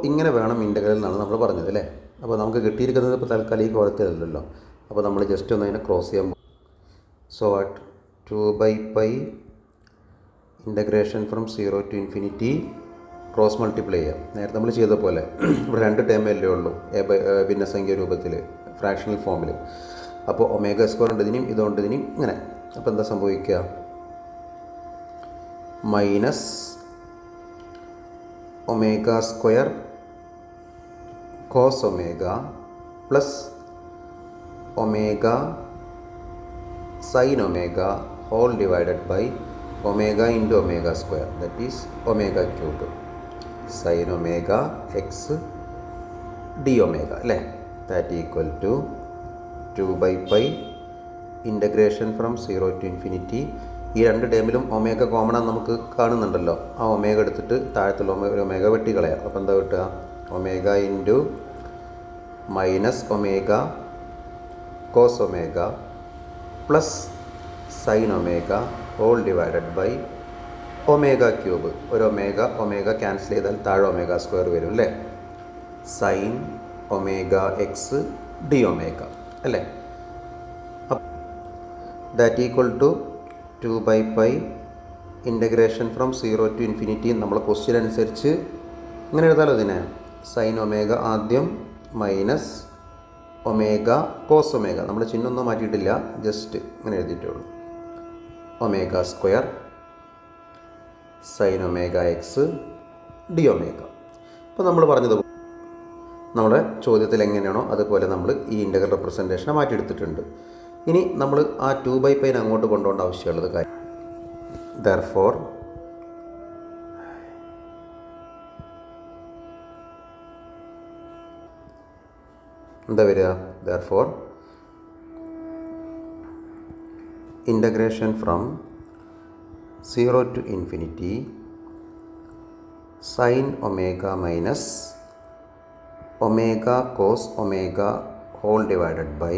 ഇങ്ങനെ വേണം ഇൻ്റഗ്രൽ എന്നാണ് നമ്മൾ പറഞ്ഞത് അല്ലേ. അപ്പോൾ നമുക്ക് കിട്ടിയിരിക്കുന്നത് ഇപ്പോൾ തൽക്കാലം ഈ കോലത്തിലല്ലല്ലോ. അപ്പോൾ നമ്മൾ ജസ്റ്റ് ഒന്ന് അതിനെ ക്രോസ് ചെയ്യാൻ പോകും. So at 2/π integration from 0 to infinity cross multiply ചെയ്യാം. നേരത്തെ നമ്മൾ ചെയ്ത പോലെ ഇവിടെ 2 ടേമല്ലേ ഉള്ളൂ ഭിന്നസംഖ്യ രൂപത്തിൽ, ഫ്രാക്ഷണൽ ഫോമിൽ. അപ്പോൾ ഒമേഗ സ്ക്വയർ ഉണ്ട് ഇതിനും ഇതുകൊണ്ട് ഇതിനും ഇങ്ങനെ. അപ്പോൾ എന്താ സംഭവിക്കുക? Minus omega square cos omega plus omega sine omega whole divided by omega into omega square, that is omega cube sine omega x d omega അല്ലേ. That equal to 2/π integration from 0 to infinity. ഈ 2 ടേമിലും omega common ആണെന്ന് നമുക്ക് കാണുന്നുണ്ടല്ലോ. ആ omega എടുത്തിട്ട് താഴത്തുള്ള ഒരു omega വെട്ടി കളയാം. അപ്പോൾ എന്താ കിട്ടുക? Omega into minus omega cos omega plus sine omega whole divided by omega cube. ഒരു ഒമേഗ ക്യാൻസൽ ചെയ്താൽ താഴെ ഒമേഗ സ്ക്വയർ വരും അല്ലേ. Sine omega x d omega അല്ലേ. That equal to 2/π integration from 0 to infinity. നമ്മളെ ക്വസ്റ്റ്യൻ അനുസരിച്ച് ഇങ്ങനെ എഴുതാലോ ഇതിനെ. സൈൻ ഒമേഗ ആദ്യം മൈനസ് ഒമേഗ കോസ് ഒമേഗ. നമ്മൾ ചിഹ്നമൊന്നും മാറ്റിയിട്ടില്ല, ജസ്റ്റ് ഇങ്ങനെ എഴുതിയിട്ടുള്ളൂ. Omega square sine omega x d omega. അപ്പോൾ നമ്മൾ പറഞ്ഞത് നമ്മുടെ ചോദ്യത്തിൽ എങ്ങനെയാണോ അതുപോലെ നമ്മൾ ഈ ഇൻ്റഗ്രൽ റെപ്രസെൻറ്റേഷനെ മാറ്റിയെടുത്തിട്ടുണ്ട്. ഇനി നമ്മൾ ആ 2/π അങ്ങോട്ട് കൊണ്ടുപോകേണ്ട ആവശ്യമുള്ളത് കാര്യം. ദെർഫോർ എന്താ വരിക? Therefore integration from 0 to infinity sine omega minus omega cos omega whole divided by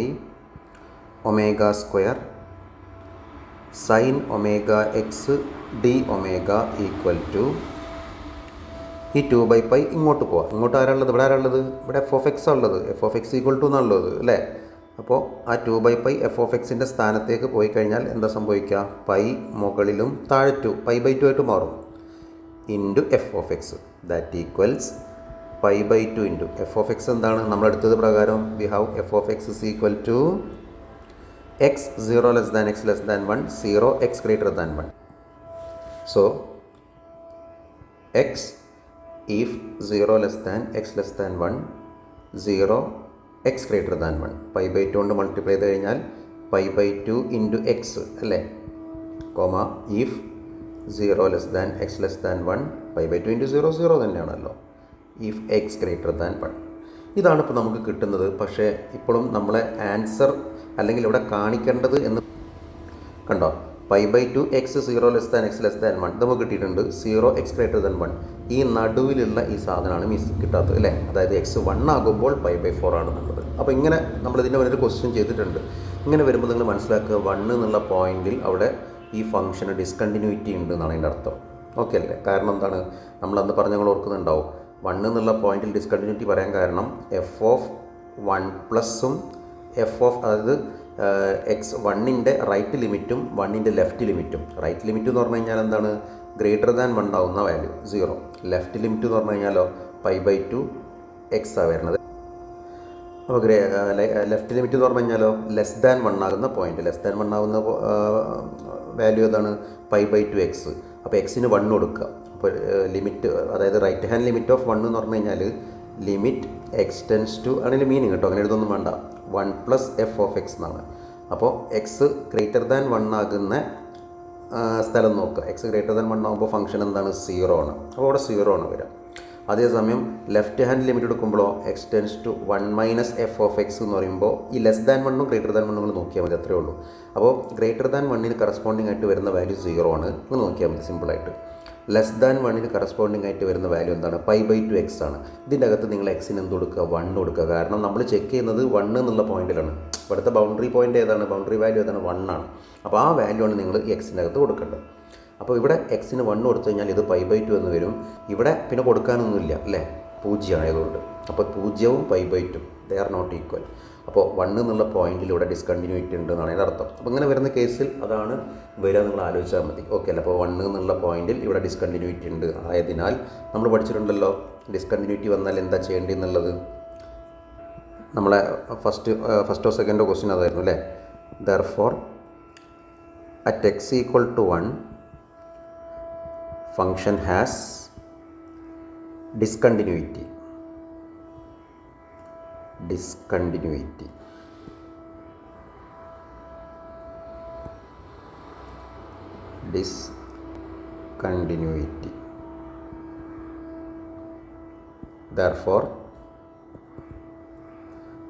omega square sine omega x d omega equal to ഈ 2/π ഇങ്ങോട്ട് പോവാം. ഇങ്ങോട്ട് ആരാളുള്ളത്? ഇവിടെ ആരാളുള്ളത്? ഇവിടെ എഫ് ഓഫ് എക്സ് ഉള്ളത്. F of x equal to എന്നുള്ളത് അല്ലേ. അപ്പോൾ ആ 2/π എഫ് ഓഫ് എക്സിൻ്റെ സ്ഥാനത്തേക്ക് പോയി കഴിഞ്ഞാൽ എന്താ സംഭവിക്കുക? പൈ മുകളിലും താഴെ 2π/2 ആയിട്ട് മാറും. Into f of x that equals π/2 into f of x എന്താണ് നമ്മളെടുത്തത് പ്രകാരം? We have f of x is equal to x 0 less than x less than 1, 0 x greater than 1. So x if 0 less than x less than 1, 0 x greater than 1. π/2 കൊണ്ട് multiply ചെയ്ത് കഴിഞ്ഞാൽ π/2 into x അല്ലേ, comma if 0 less than x less than 1, π/2 into 0 0 തന്നെയാണല്ലോ. if x greater than 1. ഇതാണ് ഇപ്പോൾ നമുക്ക് കിട്ടുന്നത്. പക്ഷേ ഇപ്പോഴും നമ്മളെ ആൻസർ അല്ലെങ്കിൽ ഇവിടെ കാണിക്കേണ്ടത് എന്ന് കണ്ടോ, π/2 x 0 less than x less than 1 നമുക്ക് കിട്ടിയിട്ടുണ്ട്. 0 x greater than 1 ഈ നടുവിലുള്ള ഈ സാധനമാണ് മിസ് കിട്ടാത്തത് അല്ലേ. അതായത് x 1 ആകുമ്പോൾ π/4 ആണെന്നുള്ളത്. അപ്പോൾ ഇങ്ങനെ നമ്മളിതിൻ്റെ മുന്നിൽ ക്വസ്റ്റ്യൻ ചെയ്തിട്ടുണ്ട്. ഇങ്ങനെ വരുമ്പോൾ നിങ്ങൾ മനസ്സിലാക്കുക 1 എന്നുള്ള പോയിന്റിൽ അവിടെ ഈ ഫംഗ്ഷന് ഡിസ്കണ്ടിന്യൂറ്റി ഉണ്ട് എന്നാണ് അതിൻ്റെ അർത്ഥം. ഓക്കെ അല്ലേ? കാരണം എന്താണ്, നമ്മളന്ന് പറഞ്ഞങ്ങൾ ഓർക്കുന്നുണ്ടാവും. 1 എന്നുള്ള പോയിന്റിൽ ഡിസ്കണ്ടിന്യൂറ്റി പറയാൻ കാരണം എഫ് ഓഫ് 1 പ്ലസും എഫ് ഓഫ് അതായത് എക്സ് 1ൻ്റെ റൈറ്റ് ലിമിറ്റും 1ൻ്റെ ലെഫ്റ്റ് ലിമിറ്റും. റൈറ്റ് ലിമിറ്റ് എന്ന് പറഞ്ഞു കഴിഞ്ഞാൽ എന്താണ്? ഗ്രേറ്റർ ദാൻ 1 ആവുന്ന വാല്യൂ 0. ലെഫ്റ്റ് ലിമിറ്റ് എന്ന് പറഞ്ഞു കഴിഞ്ഞാലോ π/2 എക്സ് ആണ് വരുന്നത്. അപ്പോൾ ലെഫ്റ്റ് ലിമിറ്റ് എന്ന് പറഞ്ഞു കഴിഞ്ഞാലോ ലെസ് ദാൻ 1 ആകുന്ന പോയിന്റ്. ലെസ് ദാൻ 1 ആകുന്ന വാല്യൂ ഏതാണ്? π/2 എക്സ്. അപ്പോൾ എക്സിന് 1 കൊടുക്കുക. അപ്പോൾ ലിമിറ്റ് അതായത് റൈറ്റ് ഹാൻഡ് ലിമിറ്റ് ഓഫ് 1 എന്ന് പറഞ്ഞു കഴിഞ്ഞാൽ ലിമിറ്റ് എക്സ് ടെൻസ് ടു ആണെങ്കിൽ മീനിങ് കേട്ടോ, അങ്ങനെ എഴുതൊന്നും വേണ്ട. 1 പ്ലസ് എഫ് ഓഫ് എക്സ് എന്നാണ്. അപ്പോൾ എക്സ് ഗ്രേറ്റർ ദാൻ 1 ആകുന്ന സ്ഥലം നോക്കുക. എക്സ് ഗ്രേറ്റർ ദാൻ 1 ആകുമ്പോൾ ഫംഗ്ഷൻ എന്താണ്? 0 ആണ്. അപ്പോൾ അവിടെ 0 ആണ് വരിക. അതേസമയം ലെഫ്റ്റ് ഹാൻഡ് ലിമിറ്റ് എടുക്കുമ്പോഴോ x tends to 1 minus f of x എന്ന് പറയുമ്പോൾ ഈ ലെസ് ദാൻ 1ഉം ഗ്രേറ്റർ ദാൻ 1ഉം നിങ്ങൾ നോക്കിയാൽ മതി, അത്രേ ഉള്ളൂ. അപ്പോൾ ഗ്രേറ്റർ ദാൻ 1ന് കറസ്പോണ്ടിങ് ആയിട്ട് വരുന്ന വാല്യൂ 0 ആണ്. നിങ്ങൾ നോക്കിയാൽ മതി സിമ്പിളായിട്ട്. ലെസ് ദാൻ 1ന് കറസ്പോണ്ടിങ് ആയിട്ട് വരുന്ന വാല്യൂ എന്താണ്? π/2 എക്സ് ആണ്. ഇതിൻ്റെ അകത്ത് നിങ്ങൾ എക്സിന് എന്ത് കൊടുക്കുക? 1 കൊടുക്കുക. കാരണം നമ്മൾ ചെക്ക് ചെയ്യുന്നത് 1 എന്നുള്ള പോയിന്റിലാണ്. ഇവിടുത്തെ ബൗണ്ടറി പോയിന്റ് ഏതാണ്? ബൗണ്ടറി വാല്യൂ ഏതാണ്? 1 ആണ്. അപ്പോൾ ആ വാല്യൂ ആണ് നിങ്ങൾ എക്സിൻ്റെ അകത്ത് കൊടുക്കേണ്ടത്. അപ്പോൾ ഇവിടെ എക്സിന് 1 കൊടുത്തു കഴിഞ്ഞാൽ ഇത് π/2 എന്ന് വരും. ഇവിടെ പിന്നെ കൊടുക്കാനൊന്നുമില്ല അല്ലേ. 0 ആയതുകൊണ്ട്. അപ്പോൾ 0-ഉം π/2 ദേ ആർ നോട്ട് ഈക്വൽ. അപ്പോൾ 1 എന്നുള്ള പോയിന്റിൽ ഇവിടെ ഡിസ്കണ്ടിന്യൂറ്റി ഉണ്ട് എന്നാണ് അതിൻ്റെ അർത്ഥം. അപ്പോൾ ഇങ്ങനെ വരുന്ന കേസിൽ അതാണ് വരിക, നിങ്ങൾ ആലോചിച്ചാൽ മതി. ഓക്കെ അല്ല, അപ്പോൾ 1 എന്നുള്ള പോയിന്റിൽ ഇവിടെ ഡിസ്കണ്ടിന്യൂറ്റി ഉണ്ട് ആയതിനാൽ നമ്മൾ പഠിച്ചിട്ടുണ്ടല്ലോ ഡിസ്കണ്ടിന്യൂറ്റി വന്നാൽ എന്താ ചെയ്യേണ്ടത് എന്നുള്ളത്. നമ്മളെ ഫസ്റ്റോ സെക്കൻഡോ ക്വസ്റ്റ്യൻ അതായിരുന്നു അല്ലേ. Therefore at x = 1 function has discontinuity. Therefore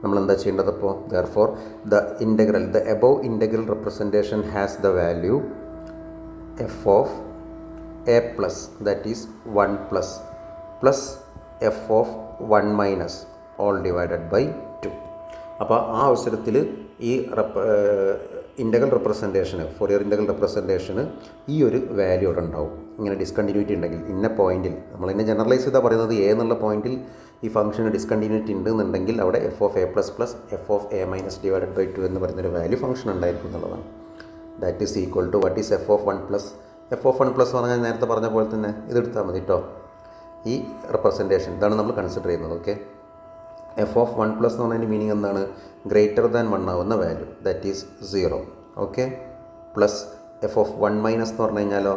നമ്മൾ എന്താ ചെയ്യേണ്ടത്? അപ്പോൾ therefore the above integral representation has the value f of a plus, that is 1 plus f of 1 minus all divided by 2. അപ്പോൾ ആ അവസരത്തിൽ ഈ ഇൻ്റഗ്രൽ റെപ്രസെൻറ്റേഷന്, ഫോറിയർ ഇൻ്റഗ്രൽ റെപ്രസെൻറ്റേഷന് ഈ ഒരു വാല്യൂ അവിടെ ഉണ്ടാവും. ഇങ്ങനെ ഡിസ്കണ്ടിന്യൂറ്റി ഉണ്ടെങ്കിൽ ഇന്ന പോയിന്റിൽ, നമ്മളിന്നെ ജനറലൈസ് ചെയ്താൽ പറയുന്നത് എ എന്നുള്ള പോയിന്റിൽ ഈ ഫംഗ്ഷന് ഡിസ്കണ്ടിന്യൂറ്റി ഉണ്ടെന്നുണ്ടെങ്കിൽ അവിടെ f of a plus f of a minus divided by 2 എന്ന് പറയുന്നൊരു വാല്യൂ ഫംഗ്ഷൻ ഉണ്ടായിരിക്കും എന്നുള്ളതാണ്. That is equal to what is f of 1 plus എന്ന് പറഞ്ഞാൽ നേരത്തെ പറഞ്ഞ പോലെ തന്നെ ഇതെടുത്താൽ മതി കേട്ടോ. ഈ റെപ്രസെൻറ്റേഷൻ ഇതാണ് നമ്മൾ കൺസിഡർ ചെയ്യുന്നത്. ഓക്കെ, f of 1 plus എന്ന് പറഞ്ഞതിൻ്റെ മീനിങ് എന്താണ്? ഗ്രേറ്റർ ദാൻ 1 ആവുന്ന value, that is 0. Okay, plus f of 1 minus എന്ന് പറഞ്ഞു കഴിഞ്ഞാലോ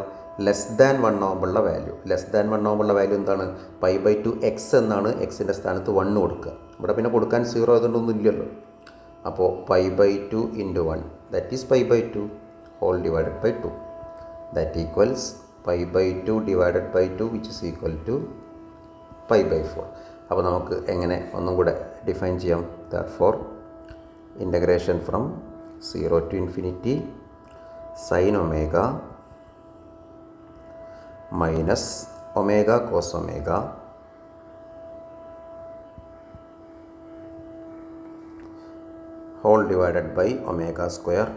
ലെസ് ദാൻ 1 ആകുമ്പോഴുള്ള വാല്യൂ. ലെസ് ദാൻ 1 ആകുമ്പോഴുള്ള വാല്യൂ എന്താണ്? π/2 x എന്നാണ്. എക്സിൻ്റെ സ്ഥാനത്ത് 1 കൊടുക്കുക. ഇവിടെ പിന്നെ കൊടുക്കാൻ 0 ആയതുകൊണ്ടൊന്നും ഇല്ലല്ലോ. അപ്പോൾ π/2 × 1 that is π/2 whole divided by 2 that equals π/2 divided by 2 which is equal to π/4. അപ്പോൾ നമുക്ക് എങ്ങനെ ഒന്നും കൂടെ ഡിഫൈൻ ചെയ്യാം? therefore integration from 0 to infinity sin omega minus omega cos omega whole divided by omega square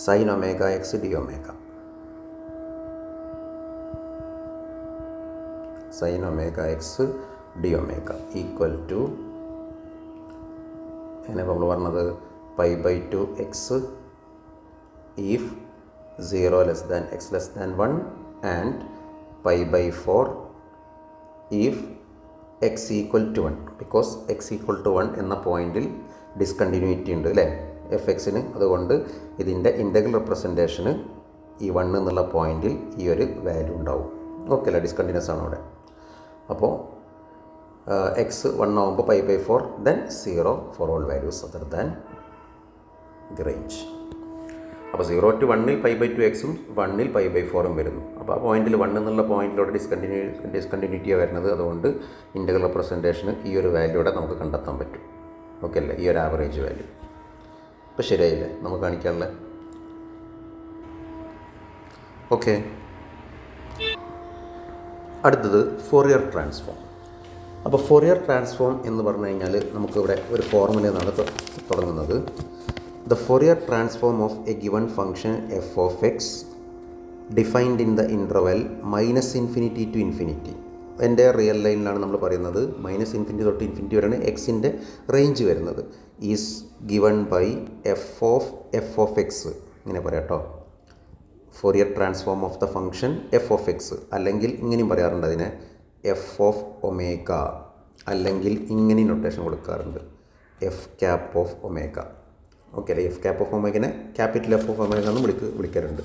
sin omega x d omega. sin omega x d omega equal to എങ്ങനെ നമ്മൾ പറഞ്ഞത്? π/2 x if 0 less than x less than 1 and π/4 if x equal to 1, because x equal to 1 എന്ന പോയിന്റിൽ discontinuity ഉണ്ട് അല്ലേ F എക്സിന്. അതുകൊണ്ട് ഇതിൻ്റെ ഇൻ്റഗ്രൽ റെപ്രസെൻറ്റേഷന് ഈ 1 എന്നുള്ള പോയിന്റിൽ ഈ ഒരു വാല്യൂ ഉണ്ടാവും. ഓക്കെ അല്ലേ, ഡിസ്കണ്ടിന്യൂസ് ആണ് അവിടെ. അപ്പോൾ എക്സ് 1 ആകുമ്പോൾ π/4 then 0 for all values other than the range. അപ്പോൾ 0 to 1-ൽ π/2 എക്സും 1-ൽ π/4ഉം വരുന്നു. അപ്പോൾ ആ പോയിന്റിൽ 1 എന്നുള്ള പോയിന്റിലൂടെ ഡിസ്കണ്ടിന്യൂറ്റിയാണ് വരുന്നത്. അതുകൊണ്ട് ഇൻ്റഗ്രൽ റെപ്രസെൻറ്റേഷന് ഈ ഒരു വാല്യൂടെ നമുക്ക് കണ്ടെത്താൻ പറ്റും. ഓക്കെ അല്ലേ, ഈ ഒരു ആവറേജ് വാല്യൂ. ഇപ്പോൾ ശരിയായില്ലേ നമുക്ക് കാണിക്കാനുള്ള? ഓക്കെ, അടുത്തത് ഫോറിയർ ട്രാൻസ്ഫോം. അപ്പോൾ ഫോറിയർ ട്രാൻസ്ഫോം എന്ന് പറഞ്ഞു കഴിഞ്ഞാൽ നമുക്കിവിടെ ഒരു ഫോർമുലയാണ് തുടങ്ങുന്നത്. The Fourier transform of a given function f of x defined in the interval -∞ to ∞. എൻ്റെ റിയൽ ലൈനിലാണ് നമ്മൾ പറയുന്നത്. -∞ തൊട്ട് ഇൻഫിനിറ്റി വരെയാണ് എക്സിൻ്റെ റേഞ്ച് വരുന്നത്. Is given by f of x. ഇങ്ങനെ പറയാം കേട്ടോ, Fourier transform of the function f of x. അല്ലെങ്കിൽ ഇങ്ങനെയും പറയാറുണ്ട് അതിനെ f of omega, അല്ലെങ്കിൽ ഇങ്ങനെ നൊട്ടേഷൻ കൊടുക്കാറുണ്ട് f cap of omega. Okay അല്ലേ, f cap of omega capital F of omega എന്ന് വിളിക്കാറുണ്ട്.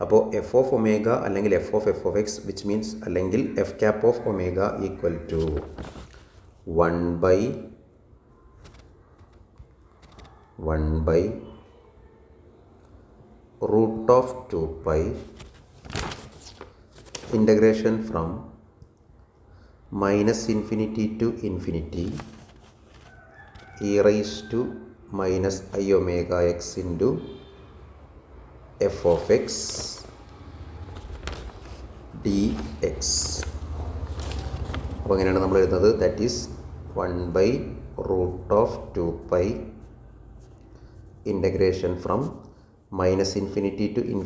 അപ്പോൾ f of omega അല്ലെങ്കിൽ f of x which means അല്ലെങ്കിൽ f cap of omega equal to 1/√2π integration from -∞ to ∞ e raised to -i omega x into f of x dx. അപ്പോൾ അങ്ങനെയാണ് നമ്മൾ എഴുതുന്നത്. That is 1/√2π integration from -∞ to ∞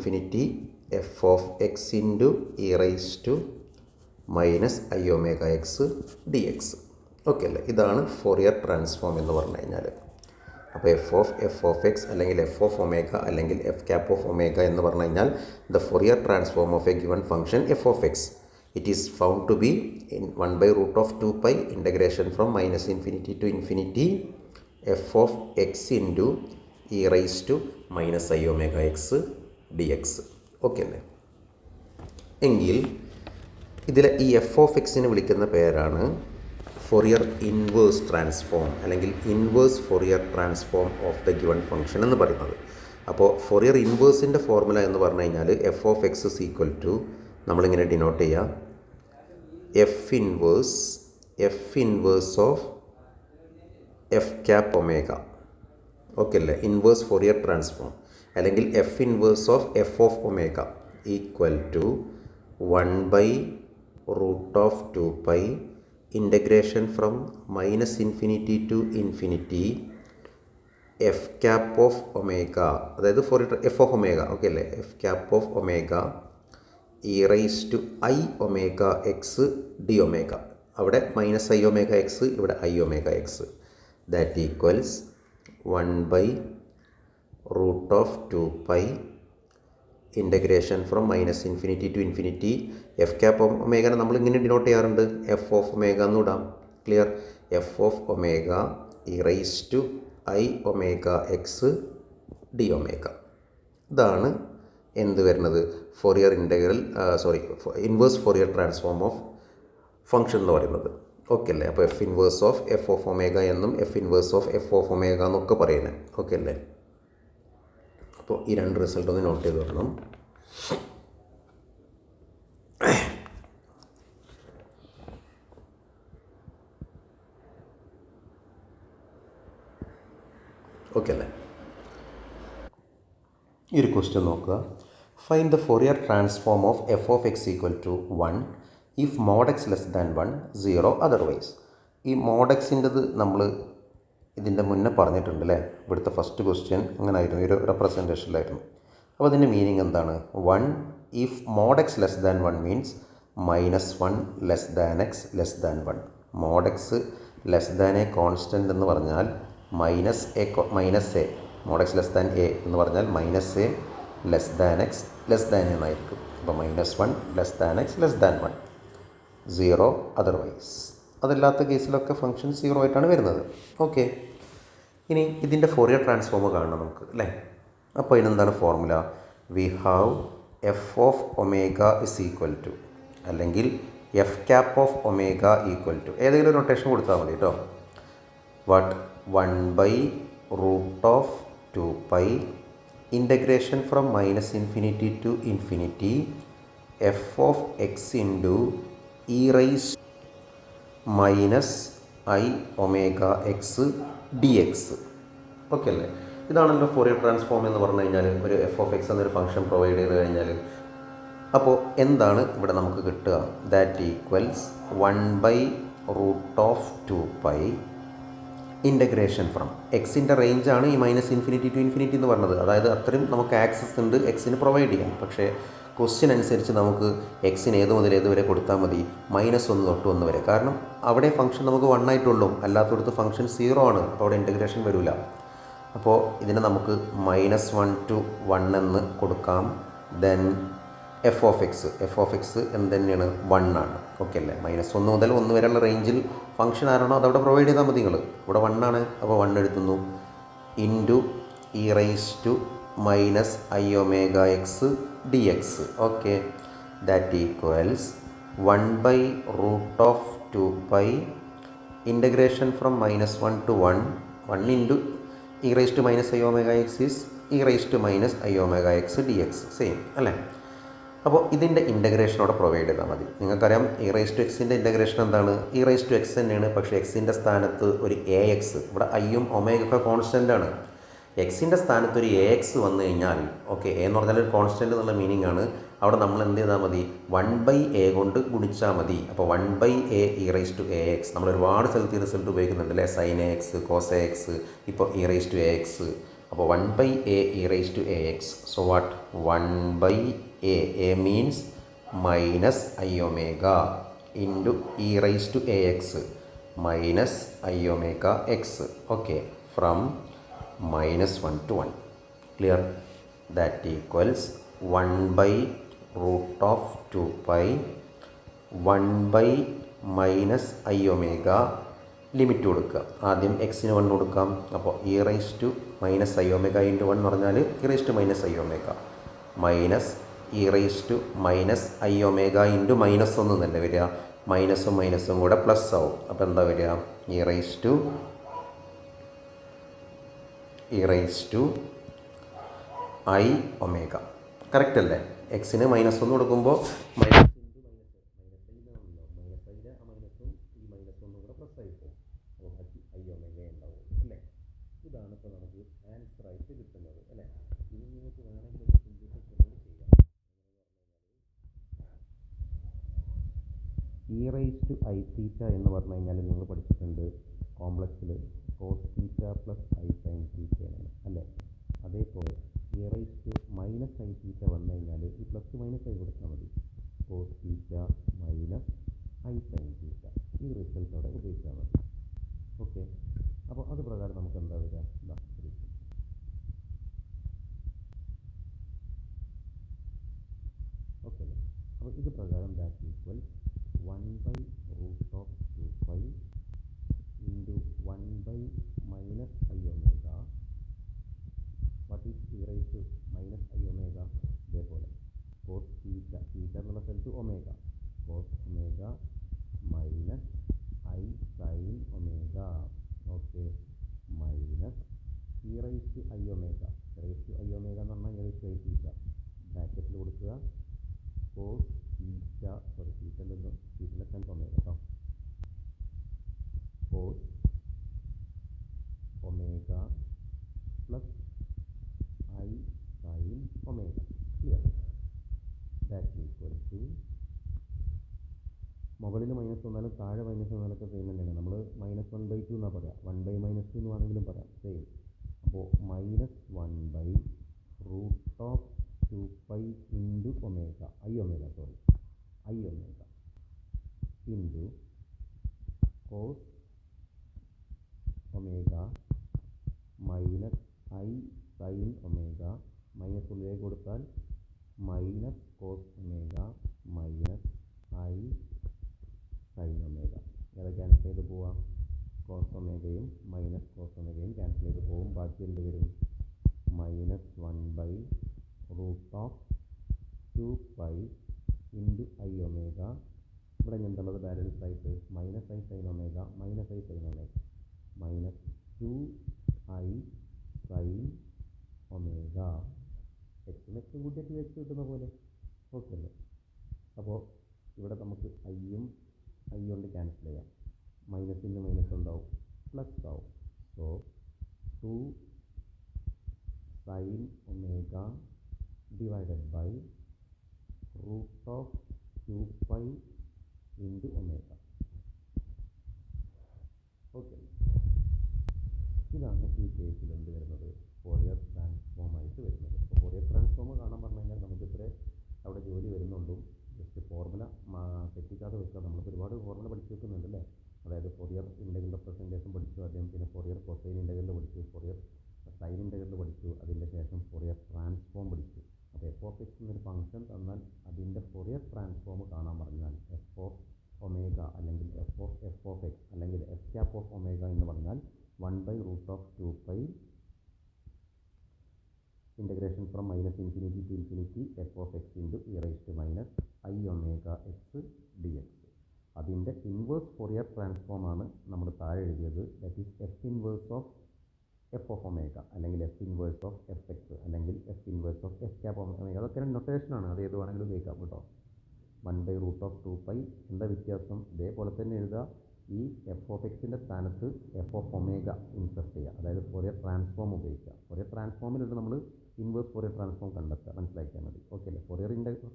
f of x into e raised to minus i omega x d x. Okay അല്ലേ? ഇതാണ് Fourier transform എന്ന് പറഞ്ഞു കഴിഞ്ഞാൽ. അപ്പോൾ എഫ് ഓഫ് എക്സ് അല്ലെങ്കിൽ എഫ് ഓഫ് ഒമേഗ അല്ലെങ്കിൽ എഫ് ക്യാപ്പ് ഓഫ് ഒമേഗ എന്ന് പറഞ്ഞു കഴിഞ്ഞാൽ the Fourier transform of a given function f of x. It is found to be in 1/√2π integration from minus infinity to infinity f of x into e rice to minus i omega x d x. Okay അല്ലേ? എങ്കിൽ ഇതിലെ ഈ f of എക്സിന് വിളിക്കുന്ന പേരാണ് Fourier inverse transform അല്ലെങ്കിൽ inverse Fourier transform of the given function എന്ന് പറയുന്നത്. അപ്പോൾ ഫോറിയർ ഇൻവേഴ്സിൻ്റെ ഫോർമുല എന്ന് പറഞ്ഞു കഴിഞ്ഞാൽ f of x is equal to നമ്മളിങ്ങനെ ഡിനോട്ട് ചെയ്യാം f inverse of f cap omega. Okay അല്ലേ? ഇൻവേഴ്സ് ഫോറിയർ ട്രാൻസ്ഫോം അല്ലെങ്കിൽ f inverse of f of omega equal to 1/√2π integration from minus infinity to infinity f cap of omega, അതായത് Fourier f of omega. Okay അല്ലേ? F cap of omega e rice to i omega x d omega. അവിടെ minus i omega x, ഇവിടെ i omega x. That equals 1/√2π integration from minus infinity to infinity f cap ഒമേഗനെ നമ്മൾ ഇങ്ങനെ denote ചെയ്യാറുണ്ട്, f of omega എന്ന് ഇടാം. Clear? F of omega e rice to i omega x d omega. ഇതാണ് എന്ത് വരുന്നത്? Fourier inverse Fourier transform of function എന്ന് പറയുന്നത്. ഓക്കെ അല്ലേ? അപ്പോൾ f inverse of f of omega എന്നും f inverse of f of omega എന്നൊക്കെ പറയുന്നത്. ഓക്കെ അല്ലേ? അപ്പോൾ ഈ രണ്ട് റിസൾട്ട് ഒന്ന് നോട്ട് ചെയ്ത് വെക്കണം. ഓക്കെ അല്ലേ? ഈ ഒരു ക്വസ്റ്റ്യൻ നോക്കുക. Find the Fourier transform of f of x equal to 1 if mod x less than 1 0 otherwise. ഈ മോഡ് എക്സിൻ്റെത് നമ്മൾ ഇതിൻ്റെ മുന്നേ പറഞ്ഞിട്ടുണ്ട് അല്ലേ? ഇവിടുത്തെ ഫസ്റ്റ് ക്വസ്റ്റ്യൻ അങ്ങനെ ആയിരുന്നു, ഒരു റെപ്രസെൻറ്റേഷനിലായിരുന്നു. അപ്പോൾ അതിൻ്റെ മീനിങ് എന്താണ്? 1 if mod x less than 1 means -1 less than x less than 1. Mod x less than a constant എന്ന് പറഞ്ഞാൽ minus a mod x less than a എന്ന് പറഞ്ഞാൽ -a less than x less than എന്നായിരിക്കും. അപ്പോൾ -1 less than x less than 1 0 otherwise. അതല്ലാത്ത കേസിലൊക്കെ function 0 ആയിട്ടാണ് വരുന്നത്. ഓക്കെ, ഇനി ഇതിൻ്റെ ഫോറിയർ ട്രാൻസ്ഫോം കാണണം നമുക്ക് അല്ലേ? അപ്പോൾ ഇതിനെന്താണ് formula? We have f of omega is equal to അല്ലെങ്കിൽ f cap of omega equal to ഏതെങ്കിലും ഒരു നൊട്ടേഷൻ കൊടുത്താൽ മതി കേട്ടോ. What? 1/√2π integration from minus infinity to infinity f of x into e rise minus i omega x d x. Okay അല്ലേ? ഇതാണല്ലോ Fourier transform എന്ന് പറഞ്ഞു കഴിഞ്ഞാൽ. ഒരു എഫ് ഓഫ് എക്സ് എന്നൊരു ഫംഗ്ഷൻ പ്രൊവൈഡ് ചെയ്ത് കഴിഞ്ഞാൽ അപ്പോൾ എന്താണ് ഇവിടെ നമുക്ക് കിട്ടുക? ദാറ്റ് ഈക്വൽസ് 1/√2π ഇൻ്റഗ്രേഷൻ ഫ്രം എക്സിൻ്റെ റേഞ്ചാണ് ഈ മൈനസ് ഇൻഫിനിറ്റി ടു ഇൻഫിനിറ്റി എന്ന് പറഞ്ഞത്. അതായത് അത്രയും നമുക്ക് ആക്സസ് ഉണ്ട് എക്സിന് പ്രൊവൈഡ് ചെയ്യാം. പക്ഷേ ക്വസ്റ്റ്യൻ അനുസരിച്ച് നമുക്ക് എക്സിന് ഏത് മുതൽ ഏത് വരെ കൊടുത്താൽ മതി? -1 തൊട്ട് 1 വരെ. കാരണം അവിടെ ഫംഗ്ഷൻ നമുക്ക് 1 ആയിട്ടുള്ളൂ, അല്ലാത്തടത്ത് ഫംഗ്ഷൻ 0 ആണ്. അപ്പോൾ അവിടെ ഇൻ്റഗ്രേഷൻ വരില്ല. അപ്പോൾ ഇതിനെ നമുക്ക് -1 to 1 എന്ന് കൊടുക്കാം. ദെൻ എഫ് ഓഫ് എക്സ് എന്ത് തന്നെയാണ്? 1 ആണ്. ഓക്കെ അല്ലേ? -1 മുതൽ 1 വരെയുള്ള റേഞ്ചിൽ ഫംഗ്ഷൻ ആരാണോ അതവിടെ പ്രൊവൈഡ് ചെയ്താൽ മതി നിങ്ങൾ. ഇവിടെ 1 ആണ്, അപ്പോൾ 1 എടുത്തുന്നു into e rice to minus i omega x d x. Okay, that equals 1/√2π integration from -1 to 1 into e rice to minus i omega x is e rice to minus i omega x d x. Same അല്ലേ? അപ്പോൾ ഇതിൻ്റെ ഇൻ്റഗ്രേഷനോടെ provide ചെയ്താൽ മതി. നിങ്ങൾക്കറിയാം e rice to എക്സിൻ്റെ integration എന്താണ്? E rice to x തന്നെയാണ്. പക്ഷേ എക്സിൻ്റെ സ്ഥാനത്ത് ഒരു എ എക്സ്, ഇവിടെ ഐയും ഒമേഗയൊക്കെ കോൺസ്റ്റൻ്റ് ആണ്. എക്സിൻ്റെ സ്ഥാനത്ത് ഒരു എ എക്സ് വന്നു കഴിഞ്ഞാൽ, ഓക്കെ, എ എന്ന് പറഞ്ഞാൽ ഒരു കോൺസ്റ്റൻ്റ് എന്നുള്ള മീനിങ് ആണ്. അവിടെ നമ്മൾ എന്ത് ചെയ്താൽ മതി? 1/a കൊണ്ട് ഗുണിച്ചാൽ മതി. അപ്പോൾ 1/a e rice to a x. നമ്മൾ ഒരുപാട് സ്ഥലത്ത് ഈ റിസൾട്ട് ഉപയോഗിക്കുന്നുണ്ട് അല്ലേ? Sine a x, cos a x, ഇപ്പോൾ e rice to a x. അപ്പോൾ 1/a e rice to a x. So what? 1/a. A means minus I omega. Into e rice to a x minus i omega x. Okay, from -1 to 1. Clear? That equals 1/√2π 1 minus i omega. Limit കൊടുക്കുക. ആദ്യം എക്സിന് 1 കൊടുക്കാം. അപ്പോൾ e rice to minus i omega into 1 എന്ന് പറഞ്ഞാൽ e rice to minus i omega minus e rice to minus i omega into -1 എന്നല്ലേ വരിക. മൈനസും മൈനസും കൂടെ പ്ലസ് ആവും. അപ്പോൾ എന്താ വരിക? E rice to i omega. Correct അല്ലേ? എക്സിന് -1 കൊടുക്കുമ്പോൾ മൈനസ് ഇൻറ്റു മൈനസ് ഐയിലെ ആ മൈനസും ഈ -1 കൂടെ പ്ലസ് ആയി പോകും. അപ്പോൾ ബാക്കി ഐ ഒമേഗ ഉണ്ടാവും അല്ലേ? ഇതാണ് ഇപ്പോൾ നമുക്ക് ആൻസർ ആയിട്ട് കിട്ടുന്നത് അല്ലേ? ഇത് നിങ്ങൾക്ക് വേണമെങ്കിൽ e rice to i theta എന്ന് പറഞ്ഞു കഴിഞ്ഞാൽ നിങ്ങൾ പഠിച്ചിട്ടുണ്ട് കോംപ്ലക്സിൽ cos theta plus i sine തീറ്റയാണ് അല്ലേ? അതേപോലെ e rice to minus i theta വന്നു കഴിഞ്ഞാൽ ഈ പ്ലസ് മൈനസ് ഐ കൊടുത്താൽ മതി. Cos theta minus i sine theta ഈ റിസൾട്ട് അവിടെ ഉപയോഗിച്ചാൽ മതി. ഓക്കെ, അപ്പോൾ അത് പ്രകാരം നമുക്ക് എന്താ വരിക? ഓക്കെ അല്ലേ? അപ്പോൾ ഇത് പ്രകാരം that equal 1/√2π into 1 minus i omega. What is e rice to minus i omega? ഇതേപോലെ കോസ് തീറ്റ എന്നുള്ള സ്ഥലത്ത് omega, cos omega minus i sine omega. Okay, minus e rice to i omega. Rise to i omega എന്ന് പറഞ്ഞാൽ e rice to i theta ബ്രാക്കറ്റിൽ കൊടുക്കുക. Cos theta തീറ്റയിൽ നിന്ന് തീറ്റയിലെത്താൻ ഒമേഗ കേട്ടോ. Cos omega plus i sine omega. Clear? That equal to മുകളിൽ minus വന്നാലും താഴെ മൈനസ് വന്നാലൊക്കെ സെയിം തന്നെയാണ്. നമ്മൾ -1/2 എന്നാണ് പറയാം. 1/-2 എന്ന് വേണമെങ്കിലും പറയാം, സെയിം. അപ്പോൾ -1/√2π into omega i omega into cos omega minus i sine omega. Minus ഉള്ളിലേക്ക് കൊടുത്താൽ minus cos omega minus i sine omega. ഏതാ ക്യാൻസൽ ചെയ്ത് പോവാം? കോസ് ഒമേഗയും മൈനസ് കോസ് ഒമേഗയും ക്യാൻസൽ ചെയ്ത് പോകും. ബാക്കി എന്ത് വരും? -1/√2π ഇൻറ്റു ഐ ഒമേഗ. ഇവിടെ എന്തുള്ളത് ബാലൻസ് ആയിട്ട്? Minus i sine omega minus i sine omega minus 2i sine omega. എക്സും കൂട്ടിയിട്ട് എക്സ് കിട്ടുന്ന പോലെ. ഓക്കെ അല്ലേ? അപ്പോൾ ഇവിടെ നമുക്ക് ഐയും ഐ കൊണ്ട് ക്യാൻസൽ ചെയ്യാം. മൈനസിൻ്റെ മൈനസ് ഉണ്ടാവും, പ്ലസ് ആവും. So 2 sine omega divided by √2π into omega. Okay, ഇതാണ് ഈ കേസിൽ എന്ത് വരുന്നത്? ഫോറിയർ ട്രാൻസ്ഫോം ആയിട്ട് വരുന്നത്. അപ്പോൾ ഫോറിയർ ട്രാൻസ്ഫോം കാണാൻ പറഞ്ഞു കഴിഞ്ഞാൽ നമുക്കിത്ര അവിടെ ജോലി വരുന്നുള്ളൂ. ജസ്റ്റ് ഫോർമുല തെറ്റിക്കാതെ വെക്കുക. നമ്മളിപ്പോൾ ഒരുപാട് ഫോർമുല പഠിച്ചു വെക്കുന്നുണ്ട് അല്ലേ? അതായത് ഫോറിയർ ഇൻ്റഗ്രൽ റെപ്രസെൻറ്റേഷൻ പഠിച്ചു ആദ്യം, പിന്നെ ഫോറിയർ കൊസൈൻ ഇൻ്റഗ്രൽ പഠിച്ചു, ഫോറിയർ സൈൻ ഇൻ്റഗ്രൽ പഠിച്ചു, അതിൻ്റെ ശേഷം ഫോറിയർ ട്രാൻസ്ഫോം പഠിച്ചു. അപ്പോൾ എഫ് ഓഫ് എക്സ് എന്നൊരു ഫംഗ്ഷൻ തന്നാൽ അതിൻ്റെ ഫോറിയർ ട്രാൻസ്ഫോം കാണാൻ പറഞ്ഞാൽ എഫ് ഓഫ് ഒമേഗ അല്ലെങ്കിൽ എഫ് ഓഫ് എക്സ് അല്ലെങ്കിൽ എഫ് ക്യാപ്പ് ഓഫ് ഒമേഗ എന്ന് പറഞ്ഞാൽ 1/√2π integration from -infinity to infinity f of x into e raised to minus I omega x dx. അതിൻ്റെ ഇൻവേഴ്സ് ഫോറിയർ ട്രാൻസ്ഫോം ആണ് നമ്മൾ താഴെ എഴുതിയത്. That is f inverse of f of omega അല്ലെങ്കിൽ f inverse of f x അല്ലെങ്കിൽ f inverse of f cap omega. അതൊക്കെ നൊട്ടേഷനാണ്, അത് ഏത് വേണമെങ്കിലും ഉപയോഗിക്കാം കേട്ടോ. 1/√2π എന്താ വ്യത്യാസം? ഇതേപോലെ തന്നെ എഴുതുക. ഈ എഫ് ഓഫ് എക്സിൻ്റെ സ്ഥാനത്ത് എഫ് ഓഫ് ഒമേഗ ഇൻസെർട്ട് ചെയ്യുക, അതായത് ഫോറിയർ ട്രാൻസ്ഫോം ഉപയോഗിക്കുക. ഫോറിയർ ട്രാൻസ്ഫോമിലിട്ട് നമ്മൾ ഇൻവേഴ്സ് ഫോറിയർ ട്രാൻസ്ഫോം കണ്ടെത്തുക, മനസ്സിലാക്കിയാൽ മതി. ഓക്കെ അല്ലേ?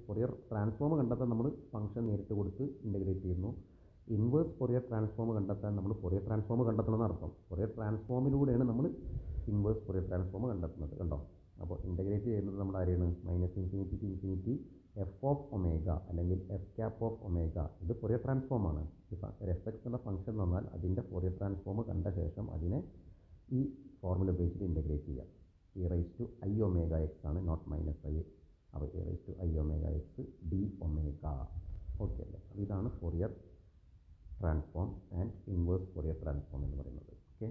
ഫോറിയർ ട്രാൻസ്ഫോം കണ്ടെത്താൻ നമ്മൾ ഫംഗ്ഷൻ നേരിട്ട് കൊടുത്ത് ഇൻ്റഗ്രേറ്റ് ചെയ്യുന്നു. ഇൻവേഴ്സ് ഫോറിയർ ട്രാൻസ്ഫോം കണ്ടെത്താൻ നമ്മൾ ഫോറിയർ ട്രാൻസ്ഫോം കണ്ടെത്തണമെന്ന് അർത്ഥം. ഫോറിയർ ട്രാൻസ്ഫോമിലൂടെയാണ് നമ്മൾ ഇൻവേഴ്സ് ഫോറിയർ ട്രാൻസ്ഫോം കണ്ടെത്തുന്നത്. കണ്ടോ? അപ്പോൾ ഇൻ്റഗ്രേറ്റ് ചെയ്യുന്നത് നമ്മൾ ആരെയാണ്? -∞ to ∞ എഫ് ഓഫ് ഒമേഗ അല്ലെങ്കിൽ എഫ് ക്യാപ്പ് ഓഫ് ഒമേഗ ഇത് ഫോറിയർ ട്രാൻസ്ഫോമാണ്. ഇപ്പം എഫ് എക്സ് എന്ന ഫംഗ്ഷൻ എന്ന് പറഞ്ഞാൽ അതിൻ്റെ ഫോറിയർ ട്രാൻസ്ഫോം കണ്ട ശേഷം അതിനെ ഈ ഫോർമുല ഉപയോഗിച്ചിട്ട് ഇൻ്റഗ്രേറ്റ് ചെയ്യാം. E rice to i omega x ആണ്, നോട്ട് മൈനസ് ഐ. അപ്പോൾ e rice to i omega x d omega. Okay അല്ലേ? അപ്പോൾ ഇതാണ് Fourier transform and inverse Fourier transform എന്ന് പറയുന്നത്. ഓക്കെ.